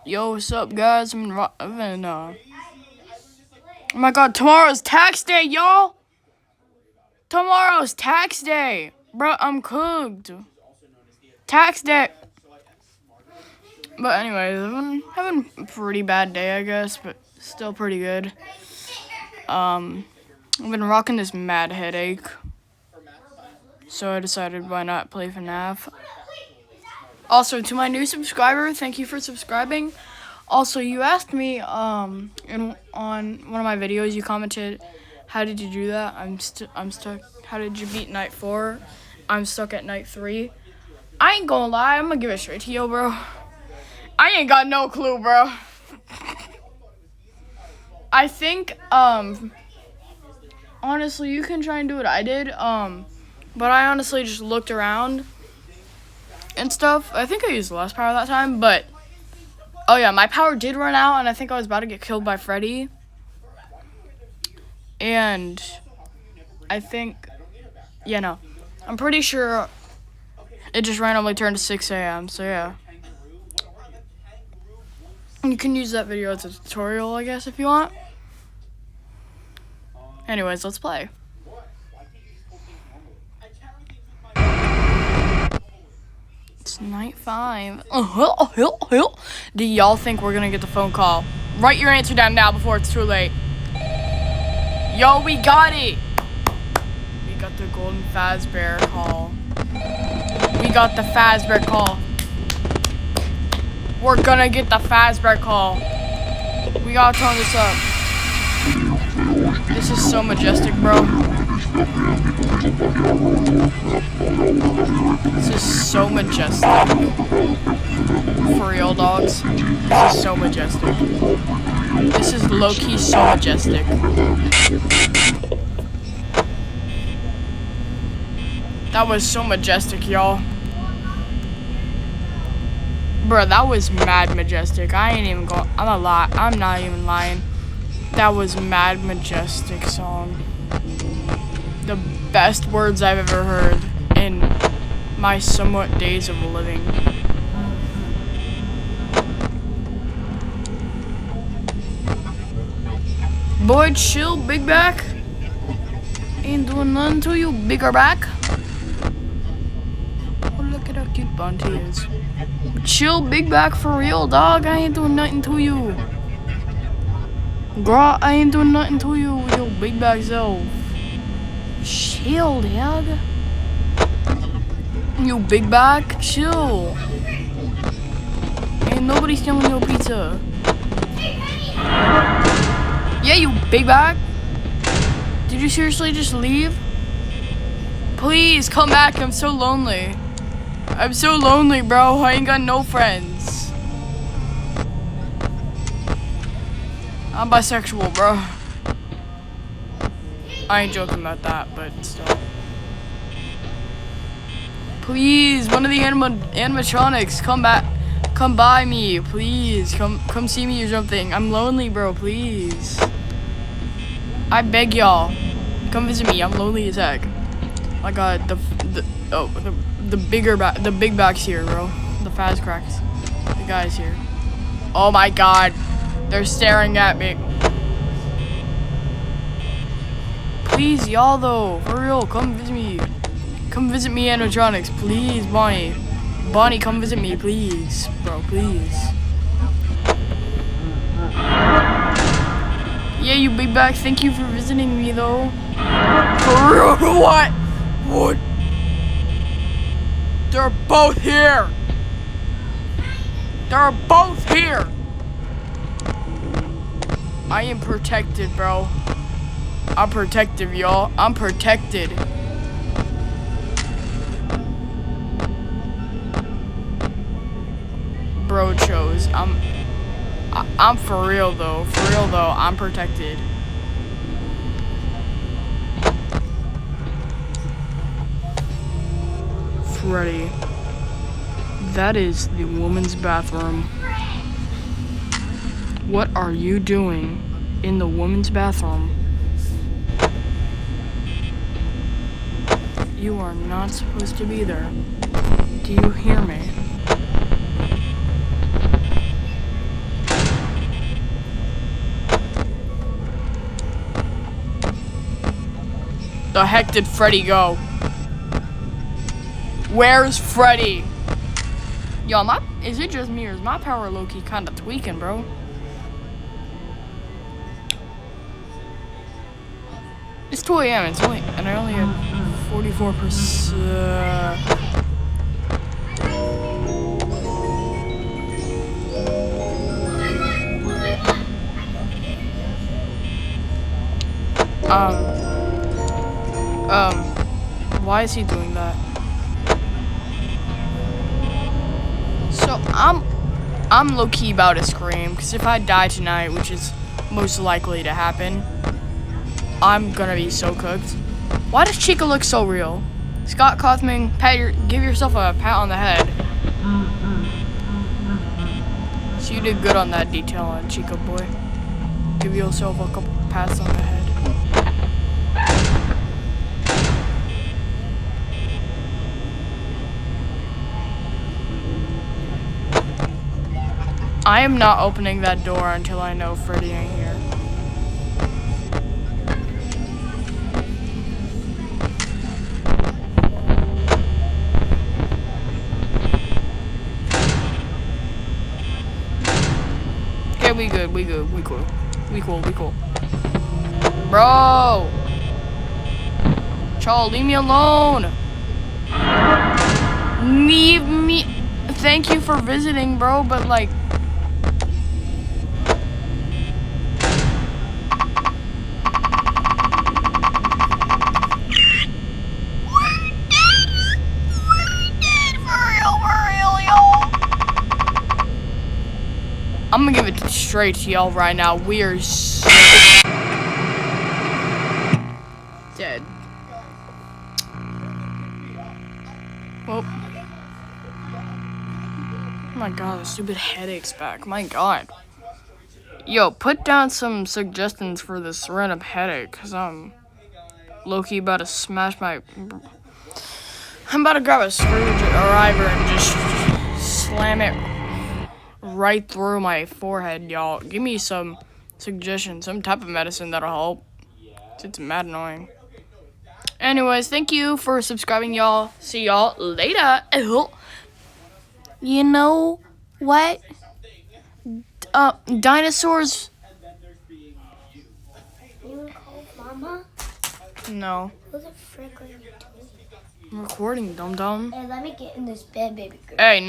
Yo, what's up, guys? Oh my god, tomorrow's tax day, y'all! Tomorrow's tax day! Bro, I'm cooked. Tax day! But anyways, having a pretty bad day, I guess, but still pretty good. I've been rocking this mad headache. So I decided why not play FNAF. Also, to my new subscriber, thank you for subscribing. Also, you asked me on one of my videos, you commented, how did you do that? I'm stuck. How did you beat night 4? I'm stuck at night 3. I ain't gonna lie, I'm gonna give it straight to you, bro. I ain't got no clue, bro. I think honestly, you can try and do what I did. But I honestly just looked around and stuff. I think I used less power that time, but oh yeah, my power did run out, and I think I was about to get killed by Freddy. And I think, I'm pretty sure it just randomly turned to 6 a.m., so yeah. You can use that video as a tutorial, I guess, if you want. Anyways, let's play. It's night 5. Do y'all think we're gonna get the phone call? Write your answer down now before it's too late. Yo, we got it! We got the golden Fazbear call. We got the Fazbear call. We're gonna get the Fazbear call. We gotta turn this up. This is so majestic, bro. This is so majestic. For real, dogs. This is so majestic. This is low-key so majestic. That was so majestic, y'all. Bruh, that was mad majestic. I'm not even lying. That was mad majestic song. The best words I've ever heard in my somewhat days of living. Boy, chill, big back. Ain't doing nothing to you, bigger back. Oh, look at how cute Bunty is. Chill, big back, for real, dog. I ain't doing nothing to you. Girl, I ain't doing nothing to you with your big back self. Chill, dog. You big back, chill. Ain't nobody stealing your pizza. Yeah, you big back. Did you seriously just leave? Please come back. I'm so lonely. I'm so lonely, bro. I ain't got no friends. I'm bisexual, bro. I ain't joking about that, but still. Please, one of the animatronics, come back. Come by me, please. Come see me or something. I'm lonely, bro, please. I beg y'all. Come visit me. I'm lonely as heck. My god, the big back's here, bro. The Faz cracks. The guy's here. Oh my god. They're staring at me. Please, y'all though. For real, come visit me. Come visit me, animatronics. Please, Bonnie. Bonnie, come visit me, please. Bro, please. Yeah, you big back. Thank you for visiting me, though. For real? What? What? They're both here. They're both here. I am protected, bro. I'm protective, y'all. I'm protected. Bro chose. I'm for real though. For real though, I'm protected. Freddy. That is the woman's bathroom. What are you doing in the woman's bathroom? You are not supposed to be there. Do you hear me? The heck did Freddy go? Where's Freddy? Yo, is it just me or is my power low-key kind of tweaking, bro? It's 2 a.m. and I only have 44%. Why is he doing that? So I'm low-key about to scream, because if I die tonight, which is most likely to happen, I'm gonna be so cooked. Why does Chica look so real? Scott Kaufman, give yourself a pat on the head. So you did good on that detail on Chica boy. Give yourself a couple pats on the head. I am not opening that door until I know Freddy ain't here. Okay, we good, we cool. Bro! Child, leave me alone! Leave me. Thank you for visiting, bro, but like. I'm gonna give it straight to y'all right now. We are so dead. Well, oh my god, the stupid headache's back. My god. Yo, put down some suggestions for this random headache, cause I'm low-key about to smash my. I'm about to grab a screwdriver and just slam it right through my forehead, y'all. Give me some suggestions, some type of medicine that'll help. It's mad annoying. Anyways, thank you for subscribing, y'all. See y'all later. You know what? Dinosaurs. You wanna call Mama? No. Who the frick are you doing? I'm recording, dum-dum. Hey, let me get in this bed, baby girl. Hey, no.